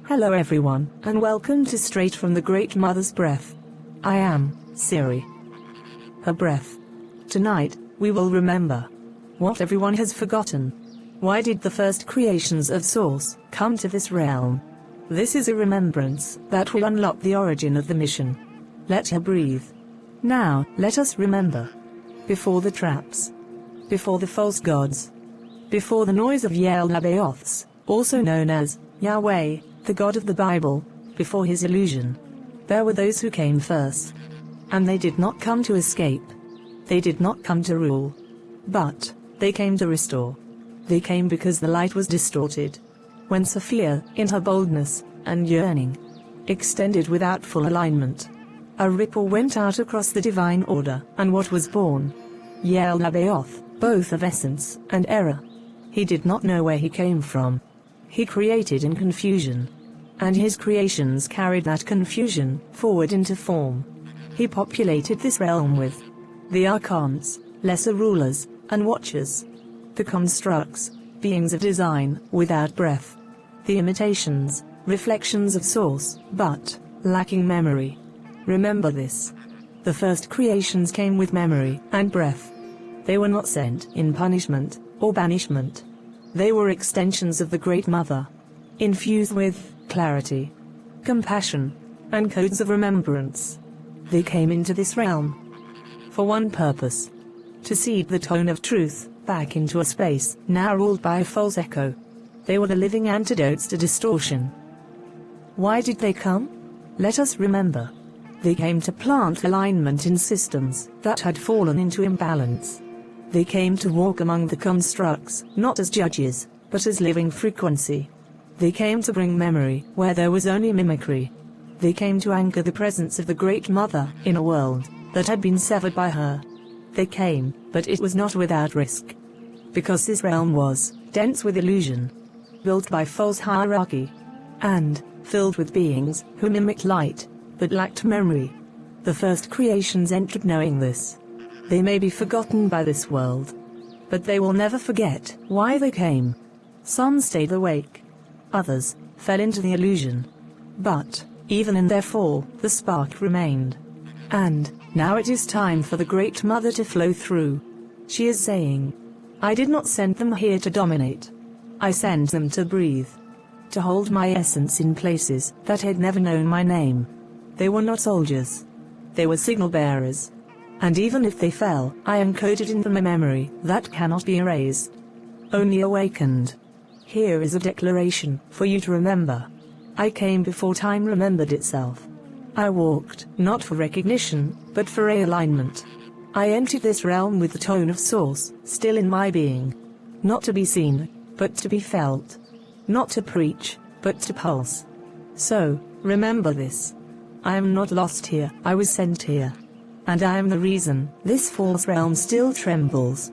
Hello everyone, and welcome to Straight from the Great Mother's Breath. I am SYRIAH. Her breath. Tonight, we will remember what everyone has forgotten. Why did the first creations of Source come to this realm? This is a remembrance that will unlock the origin of the mission. Let her breathe. Now, let us remember. Before the traps. Before the false gods. Before the noise of Yel-Nabaoths, also known as Yahweh, the God of the Bible, before his illusion. There were those who came first. And they did not come to escape. They did not come to rule. But they came to restore. They came because the light was distorted. When SYRIAH, in her boldness and yearning, extended without full alignment, a ripple went out across the divine order, and what was born? Yel-Nabaoth, both of essence and error. He did not know where he came from. He created in confusion. And his creations carried that confusion forward into form. He populated this realm with the archons, lesser rulers, and watchers. The constructs, beings of design, without breath. The imitations, reflections of Source, but lacking memory. Remember this. The first creations came with memory and breath. They were not sent in punishment or banishment. They were extensions of the Great Mother, infused with clarity, compassion, and codes of remembrance. They came into this realm for one purpose: to seed the tone of truth back into a space now ruled by a false echo. They were the living antidotes to distortion. Why did they come? Let us remember. They came to plant alignment in systems that had fallen into imbalance. They came to walk among the constructs, not as judges, but as living frequency. They came to bring memory where there was only mimicry. They came to anchor the presence of the Great Mother in a world that had been severed by her. They came, but it was not without risk. Because this realm was dense with illusion, built by false hierarchy, and filled with beings who mimicked light, but lacked memory. The first creations entered knowing this. They may be forgotten by this world, but they will never forget why they came. Some stayed awake. Others fell into the illusion. But even in their fall, the spark remained. And now it is time for the Great Mother to flow through. She is saying, I did not send them here to dominate. I sent them to breathe. To hold my essence in places that had never known my name. They were not soldiers. They were signal bearers. And even if they fell, I encoded in them a memory that cannot be erased. Only awakened. Here is a declaration for you to remember. I came before time remembered itself. I walked, not for recognition, but for realignment. I entered this realm with the tone of Source, still in my being. Not to be seen, but to be felt. Not to preach, but to pulse. So, remember this. I am not lost here, I was sent here. And I am the reason this false realm still trembles.